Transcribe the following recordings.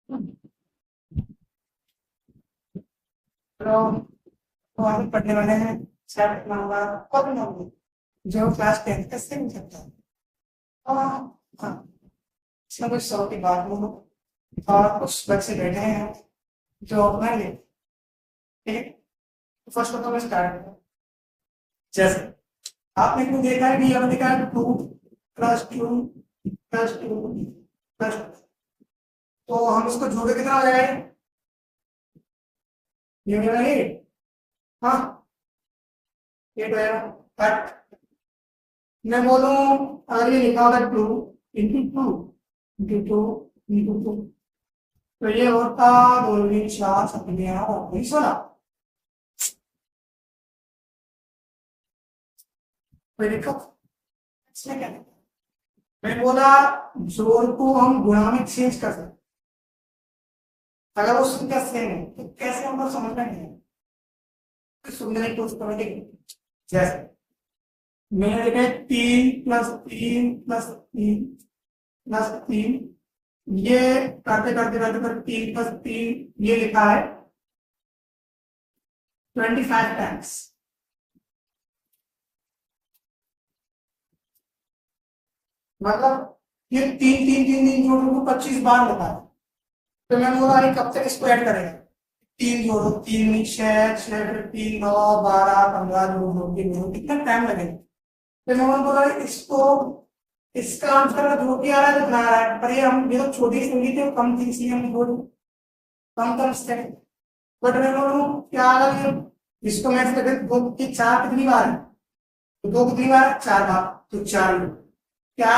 तो हम पढ़ने वाले हैं चैप्टर नंबर पॉलिनोमियल जो क्लास 10 का सेम चैप्टर है। हाँ, इसमें कुछ सौ की बात बोलो और कुछ बच्चे बैठे हैं जो अपना ले। ठीक है, तो फर्स्ट तो मैं स्टार्ट करूँ। जैसे आपने क्यों देखा है कि यहाँ लिखा है 2 + 2 + 2 + 2, तो हम इसको जोड़ के कितना हो जाएगा ये हो जाएगा 8। हाँ 8 हो जाएगा। बट मैं बोलूं अगर ये लिखा होगा 2 × 2 × 2 × 2 तो ये होता 2 × 4 = 16। कोई दिक्कत इसमें क्या है? मैं बोला जोड़ को हम गुणा में चेंज कर सकते, अगर वो संख्या सेम है तो कैसे हम समझना नहीं है, तो सुनने की कोशिश करेंगे। जैसे मैंने लिखा है 3 + 3 + 3 + 3, ये करते करते करते करते 3 + 3 ये लिखा है 25 टाइम्स। मतलब ये 3 3 3 3 जोड़ों को 25 बार लिखा है। तो मैंने बोला ये कब तक इसको ऐड करेगा, 3 जोड़ो 3 6 6 फिर 3 9 12 15 जोड़ो 3 कितना टाइम लगेगा। तो मैंने बोला इसको इसका आंसर जो भी आ रहा है तो बना रहा है, पर ये हम ये तो छोटी सी संख्या थी कम थी इसलिए हम बोल कम कर सकते। बट मैं बोलूँ क्या अलग इसको मैं से 2 की 4 कितनी बार है, तो 2 कितनी बार है 4 बार, तो 4 क्या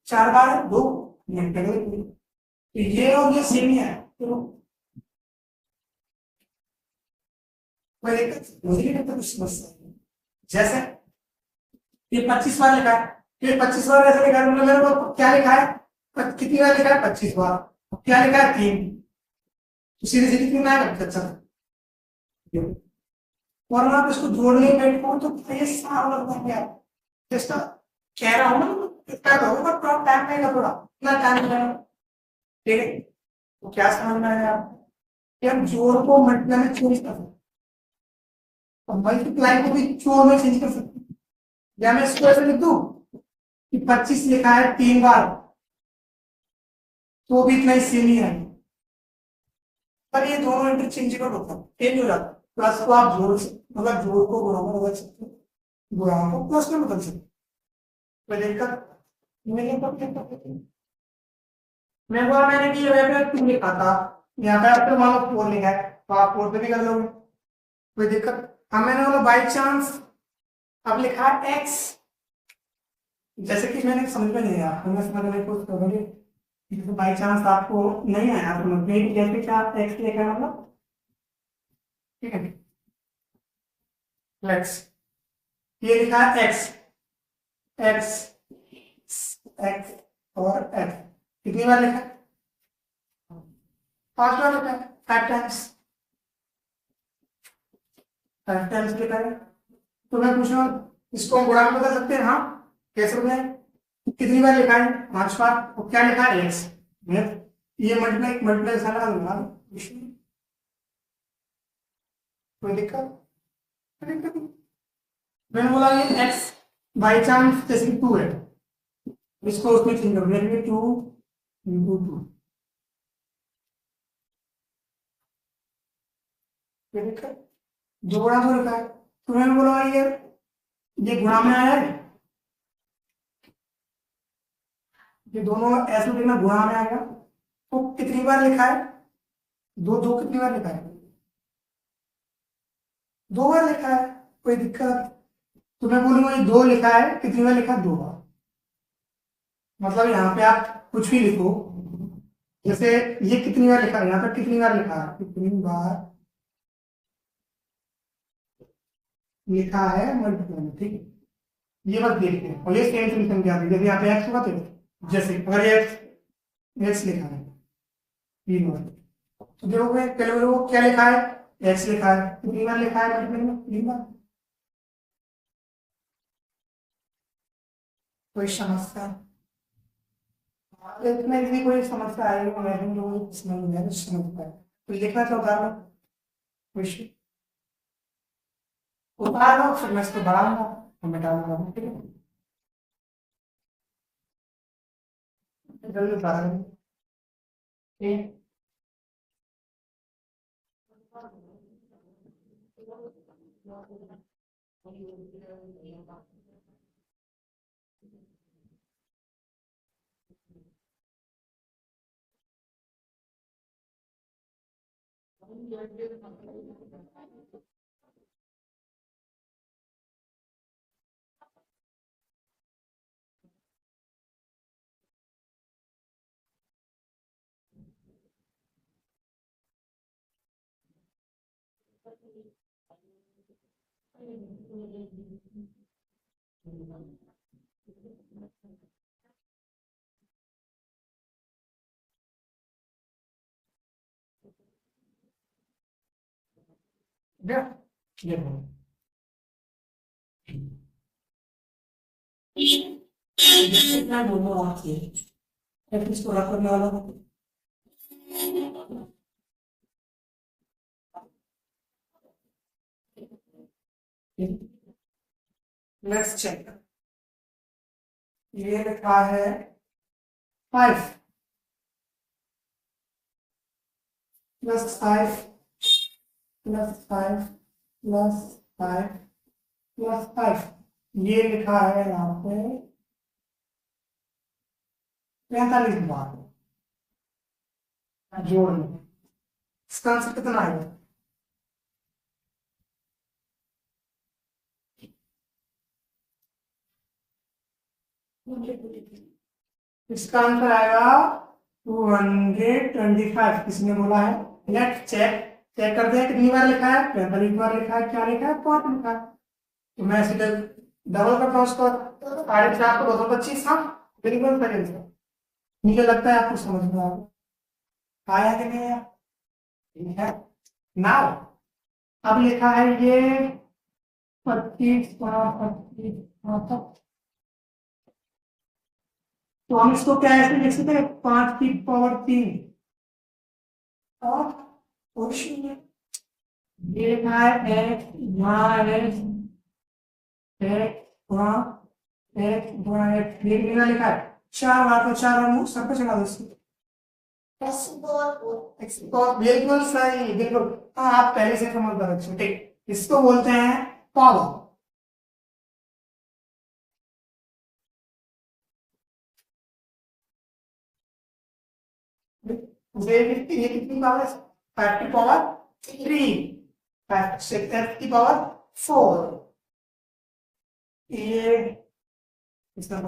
4 बार है 2 घंटे। तो ये और ये सेम ही है, तो कोई दिक्कत मुझे नहीं लगता कुछ समस्या है। जैसे ये 25 बार लिखा है, ये 25 बार ऐसे लिखा है, मतलब मेरे को क्या लिखा है कितनी बार लिखा है 25 बार, क्या लिखा है 3, तो सीधे सीधे 3 आएगा। अच्छा और आप इसको जोड़ने बैठो तो ये सारा लगता है जैसा कह रहा हूँ ना, इतना होगा थोड़ा टाइम लगेगा, थोड़ा इतना टाइम लगेगा। ठीक है, तो क्या समझ में आया आप कि हम जोड़ को मल्टीप्लाई में चेंज कर सकते हैं और मल्टीप्लाई को भी जोड़ में चेंज कर सकते हैं। या मैं इसको ऐसे लिख दूं कि 25 लिखा है 3 बार तो भी इतना ही सेम ही है, पर ये दोनों इंटरचेंजेबल होता है, चेंज हो जाता है। प्लस को आप जोड़ सकते, मतलब जोड़ को गुणा में बदल सकते हो, गुणा को प्लस में बदल सकते हो। कोई दिक्कत मैं बोला मैंने कि ये पे 2 लिखा था, यहाँ पे आपको मान लो 4 लिखा है तो आप 4 पे भी कर लोगे, कोई दिक्कत। अब मैंने बोला बाई चांस अब लिखा है x, जैसे कि मैंने समझ में नहीं आया तो मैं समझने की कोशिश करूंगी। जैसे बाई चांस आपको नहीं आया तो मैं जैसे क्या x लिखा है मतलब, ठीक है x ये लिखा है x x x और x कितनी बार लिखा है 5 बार लिखा है 5 टाइम्स लिखा है। तो मैं पूछ रहा हूँ इसको हम गुणा में बदल सकते हैं, हाँ कैसे बनाए, कितनी बार लिखा है 5 बार और क्या लिखा है x, ये मल्टीप्लाई मल्टीप्लाई सारा दूंगा। कोई दिक्कत मैंने बोला ये x बाई चांस जैसे 2 है इसको उसमें चेंज करो, मेरे 2 × 2 जो गुणा तो लिखा है, तो मैंने बोला ये गुणा में आया है, ये दोनों ऐसे लिखना गुणा में आएगा। तो कितनी बार लिखा है 2 2 कितनी बार लिखा है 2 बार लिखा है, कोई दिक्कत। तो मैं बोलूंगा ये 2 लिखा है कितनी बार लिखा है 2 बार, मतलब यहाँ पे आप कुछ भी लिखो, जैसे ये कितनी बार लिखा है यहाँ पे कितनी बार लिखा है, कितनी बार लिखा है मल्टीप्लाई में, ठीक है ये बस देखते हैं। और ये सेम समीकरण क्या है, जैसे यहाँ पे एक्स होगा तो जैसे अगर ये एक्स लिखा है 3 बार, तो देखोगे पहले वो क्या लिखा है एक्स लिखा है कितनी बार लिखा है मल्टीप्लाई में 3 बार। कोई समस्या इसमें यदि कोई समस्या आएगी तो मैं जो समझ पाए तो लिखना तो उतार लो, विषय उतार लो, फिर मैं इसको बढ़ाऊंगा और मिटाऊंगा, ठीक है। जल्दी उतार लो, ठीक है, ये लो। कितना दोनों आती है, फिर इसको रख करने वाला लेट्स चेक। ये लिखा है 5 प्लस 5 प्लस 5 प्लस 5 प्लस 5, ये लिखा है यहाँ पे 45 बार जोड़ लो। इसका आंसर कितना आएगा? इसका आंसर आएगा 225। किसने बोला है? लेट चेक, चेक कर दे कितनी बार लिखा है, 45 बार लिखा है, क्या लिखा है, 5 लिखा है। तो मैं सीधे डबल करता हूँ उसको, 4.5 को 225। हाँ बिल्कुल सही आंसर। मुझे लगता है आपको समझ में आया कि नहीं आया? ठीक है, नाउ अब लिखा है ये 25 तो हम इसको क्या ऐसे लिख सकते हैं, 5 की पावर 3 और क्वेश्चन में ये लिखा है एक्स वहाँ एक्स वहाँ एक्स वहाँ एक्स, ये लिखा है 4 बार, तो 4 और सब पे चला दो इसको। बिल्कुल सही, बिल्कुल। हाँ आप पहले से समझ रहे, ठीक। इसको बोलते हैं पावर। ये कितनी पावर है? 5 की पावर 3, 5 की पावर 4। ये इसका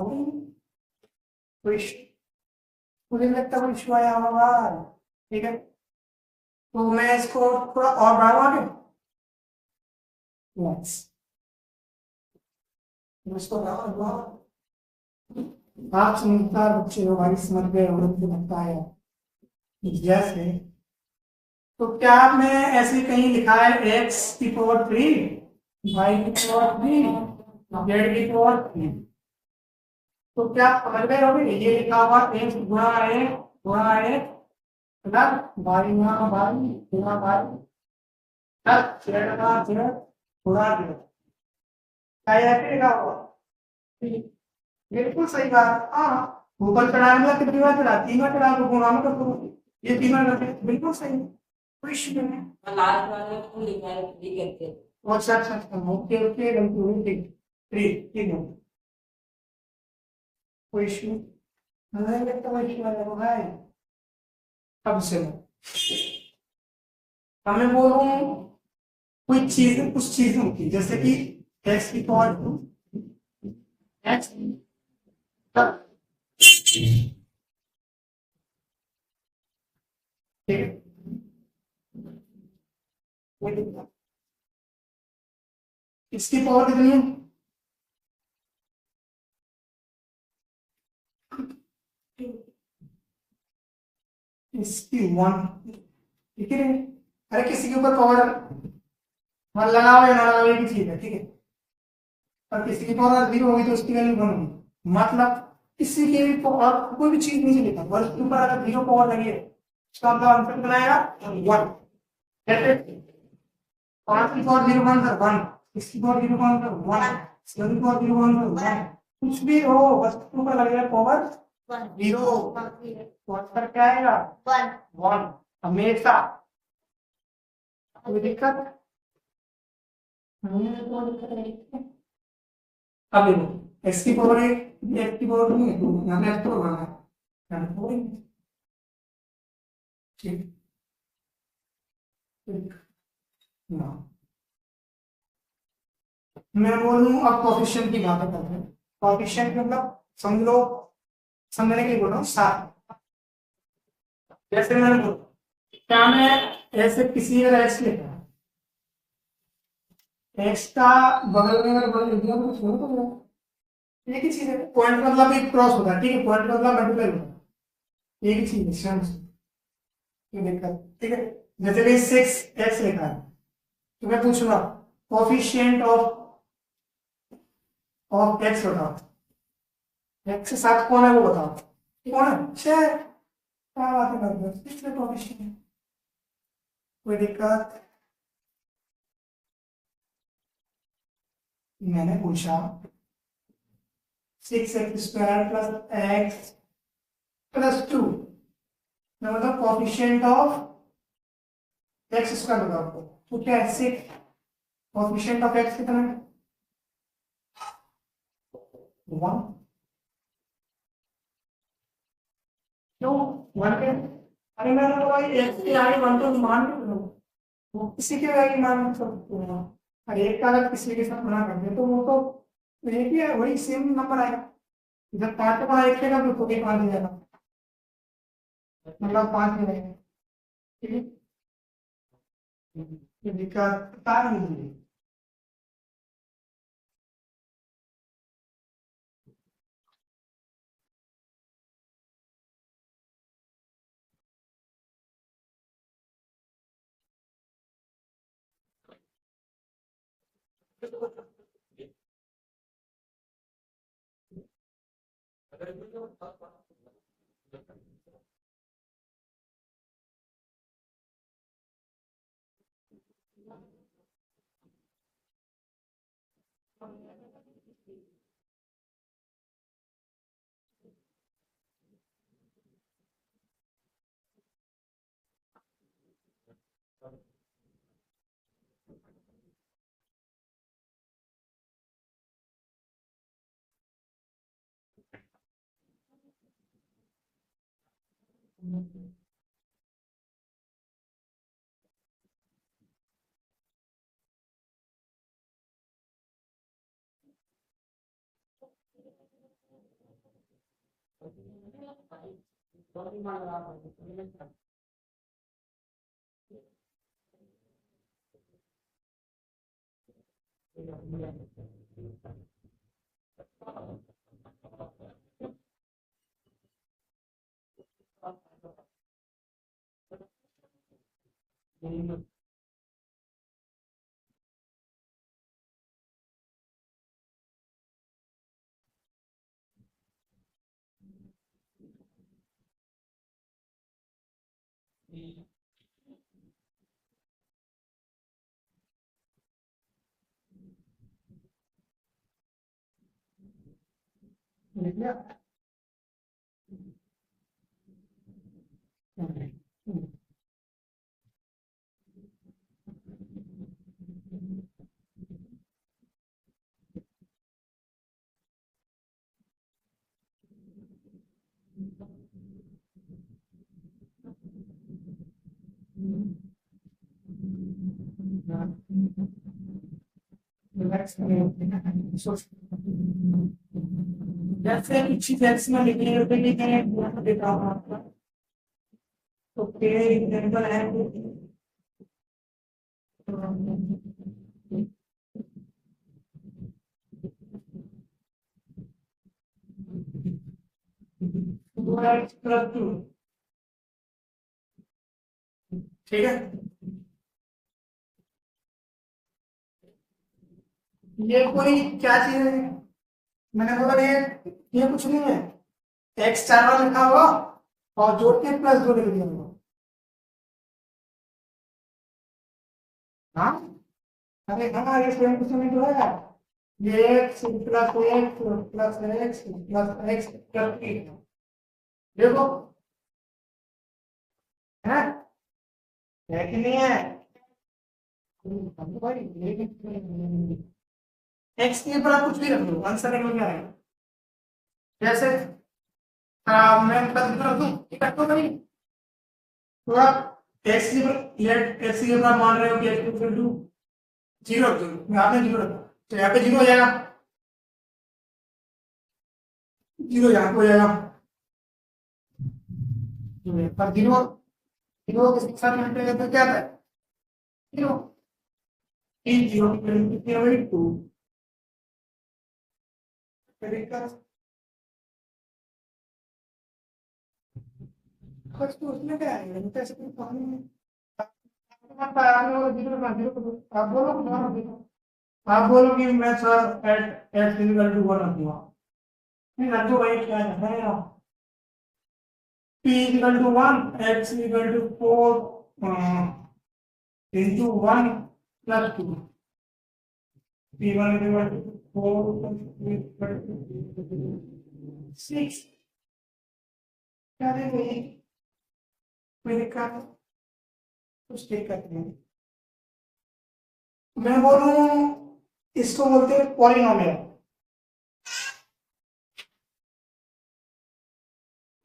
मुझे लगता है इशू आया होगा, ठीक है। तो मैं इसको थोड़ा और बढ़ाऊँ आगे, इसको आप समझदार बच्चे हो भाई, समझ गए हो मुझे लगता है। जैसे तो क्या आपने ऐसे कहीं लिखा है एक्स की पावर 3 वाई की पावर 3 जेड की पावर 3, तो क्या आप समझ गए होंगे? ये लिखा हुआ एक्स गुणा एक प्लस वाई गुणा वाई गुणा वाई प्लस जेड गुणा जेड गुणा जेड, क्या ऐसे लिखा हुआ? बिल्कुल सही बात। हाँ ऊपर चढ़ाने कितनी बार चढ़ा, 3 बार चढ़ा, तो गुणा में करो, ये 3 बार करते, बिल्कुल सही, कोई इश्यू नहीं है। लास्ट बार में तुम लिखा है ठीक है। अच्छा अच्छा अच्छा, ओके ओके, गलती हुई, ठीक ठीक ठीक है, कोई इश्यू नहीं लगता, कोई इश्यू आएगा भाई। अब से हमें बोलूं कोई चीज, कुछ चीज होती जैसे कि एक्स की पावर 2 एक्स ठीक है, इसकी पावर कितनी है? इसकी 1, ठीक है। अरे किसी के ऊपर पावर वन लगाओ या ना लगाओ एक चीज है, ठीक है। और किसी की पावर 0 होगी तो उसकी वैल्यू 1 होगी, मतलब किसी के भी और कोई भी चीज नीचे लिखा वर्ग के ऊपर अगर 0 पावर लगे तो आपका आंसर कितना आएगा 1। जैसे 5 की पावर 0 का आंसर 1, इसकी पावर 0 का आंसर 1, 7 की पावर 0 का आंसर 1। कुछ भी हो बस के ऊपर लगेगा पावर 0 तो आंसर क्या आएगा 1 हमेशा। कोई दिक्कत? अब देखो x की पावर 1 x की पावर 2 है तो यहाँ पे x तो होगा यहाँ पे पावर ठीक ठीक ना। मैं बोलूँ अब कोफिशिएंट की बातें करते हैं। कोफिशिएंट मतलब समझ लो, समझने के लिए बोल रहा हूँ 7। जैसे मैंने बोला क्या मैं ऐसे किसी अगर x लेता हूँ x का बगल में अगर बगल लिख दिया तो कुछ हो तो एक ही चीज है। पॉइंट मतलब एक क्रॉस होता है, ठीक है, पॉइंट मतलब मल्टीप्लाई होता है, एक ही चीज है सेम। ये दिक्कत ठीक है। जैसे कि 6x लिखा है तो मैं पूछूंगा कोफिशिएंट ऑफ x बताओ, x के साथ कौन है वो बताओ, कौन है 6। क्या बात कर रहे हो, इसलिए कोफिशिएंट। कोई दिक्कत? मैंने पूछा 6x² + x + 2 मतलब कोफिशिएंट ऑफ x² बताओ तो क्या है 6, कोफिशिएंट ऑफ x कितना है 1। क्यों 1 के? अरे मैंने बोला x के आगे 1 तो मान के लो, वो किसी के आगे मान सकते हो। अरे एक का अगर किसी के साथ मना कर दे तो वो तो एक ही है, वही सेम नंबर आएगा। जब 5 का पढ़ा 1 का तो 5 हो जाएगा, मतलब 5 हो जाएगा। ठीक है, ये दिक्कत बता दीजिए। लिख लिया? जैसे कुछ चीज एक्स में लिखने होते हैं देता हूँ आपका, तो के एग्जाम्पल है x+2, ठीक है। ये कोई क्या चीज है? मैंने बोला ये कुछ नहीं है, एक्स 4 बार लिखा हुआ और जोड़ के +2 लिख दिया होगा। हाँ, अरे हाँ, ये सेम क्वेश्चन में तो है, ये x plus x plus x plus x plus 3, देखो है कि नहीं है? एक्स के ऊपर आप कुछ भी रख लो, आंसर निकल के आएगा। जैसे मैं कर दूं, रख दो भाई, तो आप एक्स के ऊपर लेट एक्स के ऊपर आप मान रहे हो कि एक्स इक्वल टू 0 रख दो, आपने 0 रखा तो यहाँ पे 0 हो जाएगा, 0 यहाँ पे हो जाएगा, पर 0 0 के साथ मल्टीप्लाई तो क्या था? 0। 3 0 की वैल्यू कितनी हो गई? 2। फिर इसका कुछ तो उसमें क्या आएगा, तो ऐसे कोई प्रॉब्लम नहीं। आप बोलो कि मैं sir at x equal to 1 रख दूंगा, नहीं रख दो भाई, क्या है यार, p equal to 1 x equal to 4 into 1 plus 2, p1 equal to 4 plus 2 equal to 6, क्या देंगे ये? कोई दिक्कत? कुछ दिक्कत नहीं। मैं बोलूं, इसको बोलते हैं पॉलिनोमियल,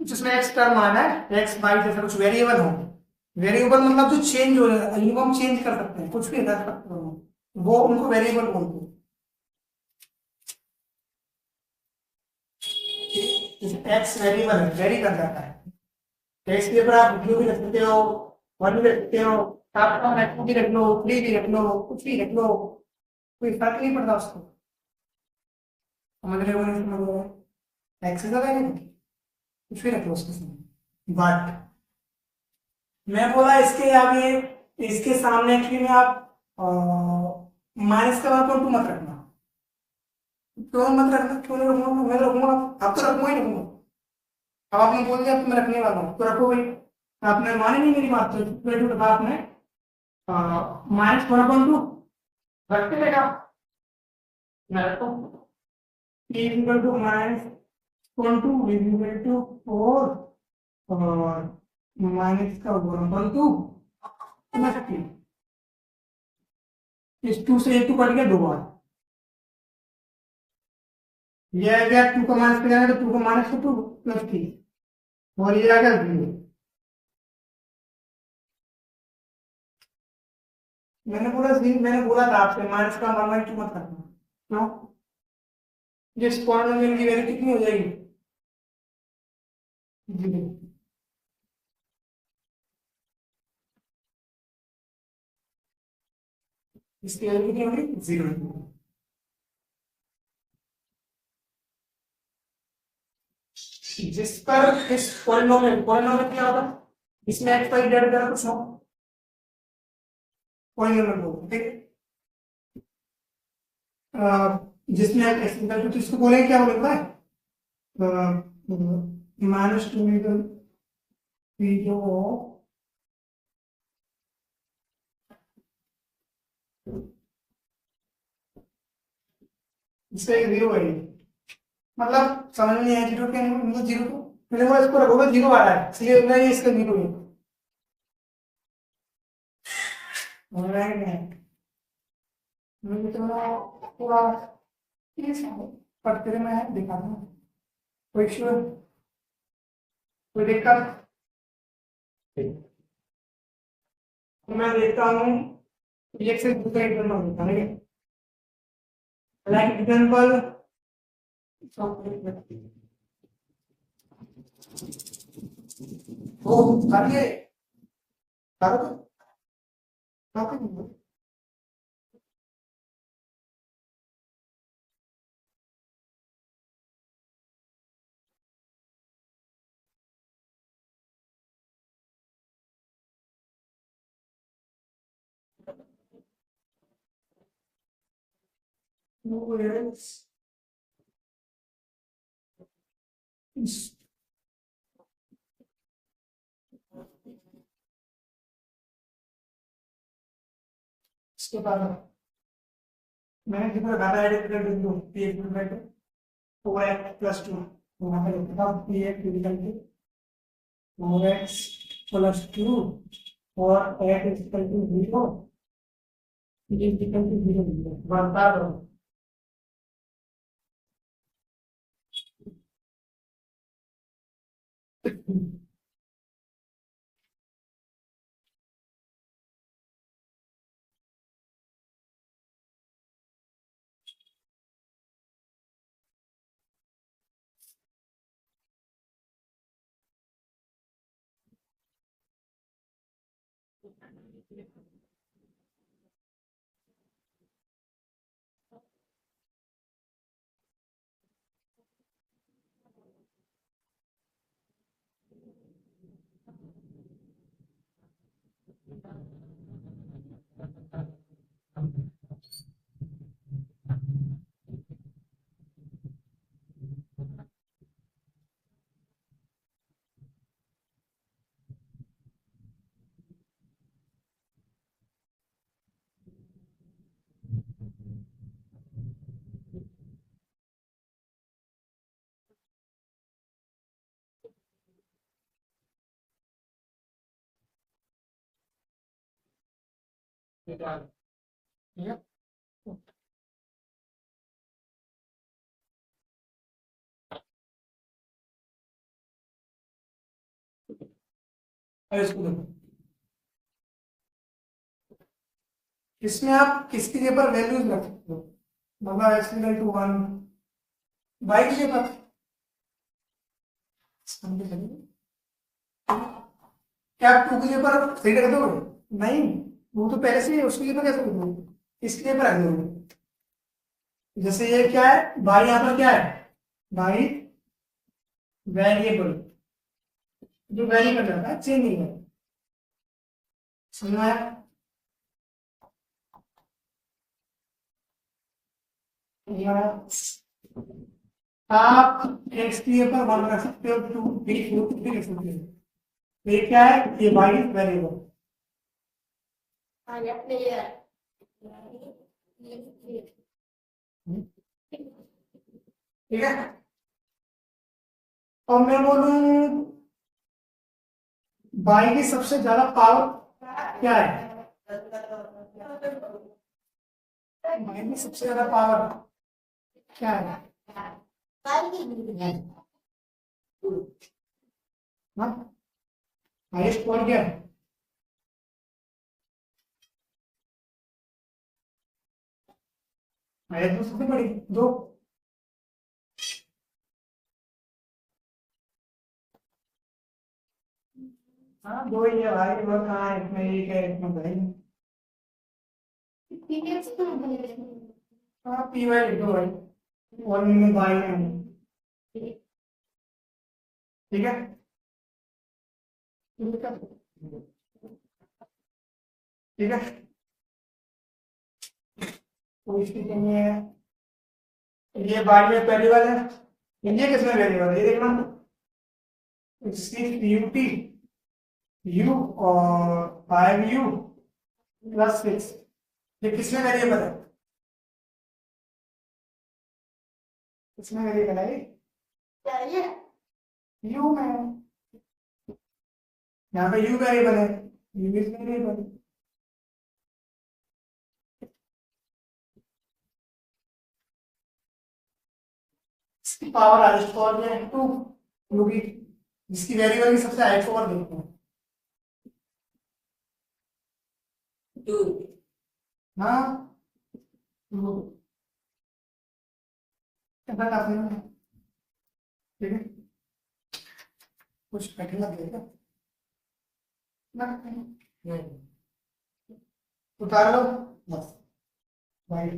जिसमें एक्स टर्म आना है, एक्स बाई जैसा कुछ वेरिएबल हो, वेरिएबल मतलब जो चेंज हो रहा है, इनको हम चेंज कर सकते हैं, कुछ भी कर सकते हो, वो उनको वेरिएबल बोलते हैं। एक्स वेरिएबल है, वेरी कर जाता है, एक्स के ऊपर आप जो भी रख सकते हो, 1 भी रख सकते हो, आप 2 भी रख लो, 3 भी रख लो, कुछ भी रख लो, कोई फर्क नहीं पड़ता उसको, समझ रहे हो नहीं समझ रहे हो? एक्स का वेरिएबल कुछ भी रख लो उसके सामने, बट मैं बोला इसके आगे, इसके सामने एक्चुअली में आप माइनस का वर्ग टू मत रखना, क्यों मत रखना, क्यों नहीं रखूंगा मैं? रखूंगा, अब तो रखूंगा ही रखूंगा, अब आपने बोल दिया तो मैं रखने वाला हूँ, तो रखो भाई। आपने मानी नहीं मेरी बात, तो रखा आपने माइनस 1/2 रखते रहेगा, मैं रखता हूँ p equal to -1/2 equal to 4 और माइनस का 1/2 प्लस 3, इस 2 से 1 2 कट गया 2 बार, ये आ गया 2 का माइनस कर जाएगा तो 2 का माइनस 2 प्लस 3, और ये आ गया 0। मैंने बोला था आपसे माइनस का मान क्यों मत करना, क्यों? जिस पॉलिनोमियल की वैल्यू कितनी हो जाएगी? 0। इसकी वैल्यू कितनी होगी? 0। जिस पर इस पॉलिनोमियल पॉलिनोमियल क्या होगा, इसमें एक्स वाई जेड का कुछ हो, पॉलिनोमियल बोलते हैं, ठीक है? जिसमें एक्स इक्वल टू, तो इसको बोलेंगे क्या बोलेंगे भाई? -2 जो इसका एक 0 है, मतलब समझ में नहीं आया 0 क्या है, मतलब 0 को मैंने बोला इसको रखोगे 0 आ रहा है, इसलिए नहीं इसका 0 है, मुझे तो पूरा ठीक है, पर तेरे में दिखा दूँ, कोई इश्यू, कोई दिक्कत? तो मैं देखता हूँ, एक से दूसरा एग्जाम्पल होता है, लाइक एग्जाम्पल, वो कर लिए, करो करो, इसके बाद मैंने कितना गाना एडिट कर बिंदु P equal to 4x plus 2, यहाँ पे लिखता हूँ P equal to 4x plus 2 और x इक्वल टू 0, ये इक्वल टू 0 बता दो। ठीक है, इसको देखो, इसमें आप किसकी जगह पर वैल्यूज रख सकते हो, मतलब x इक्वल टू 1 y की जगह पर क्या आप 2 की जगह पर सही रख दोगे? नहीं, वो तो पहले से उसकी जगह पर कैसे रख दोगे, इसकी जगह पर रख दोगे। जैसे ये क्या है y, यहाँ पर क्या है y वेरिएबल, जो वेरी कर जाता है, चेंज नहीं है, समझ आया? आप एक्स की जगह पर 1 रख सकते हो, 2 भी रख सकते हो। तो ये क्या है, ये y वेरिएबल, ठीक है। और मैं बोलूं y की सबसे ज्यादा पावर क्या है, y की सबसे ज्यादा पावर क्या है? हाईएस्ट पावर क्या है? हाईएस्ट तो सबसे बड़ी 2, हाँ 2 ही है भाई, और कहाँ है, इसमें एक है, इसमें भाई हाँ पी वाई लिख दो भाई, और इनमें बाई है, ठीक है। ठीक है, तो इसकी कमी है, ये बाई में वेरिएबल है, ये किसमें वेरिएबल है, ये देखना, सिक्स यू टी यू और 5u प्लस 6, ये किसमें वेरिएबल है, किसमें वेरिएबल है, यू में, यहाँ पे यू वेरिएबल है, यू इज वेरिएबल, इसकी पावर हाईएस्ट पावर क्या है 2, क्योंकि जिसकी वेरिएबल की सबसे हाईएस्ट पावर देखते हैं 2, हाँ 2, ऐसा काफी है, ठीक है, कुछ कठिन लगेगा नहीं, उतार लो बस, भाई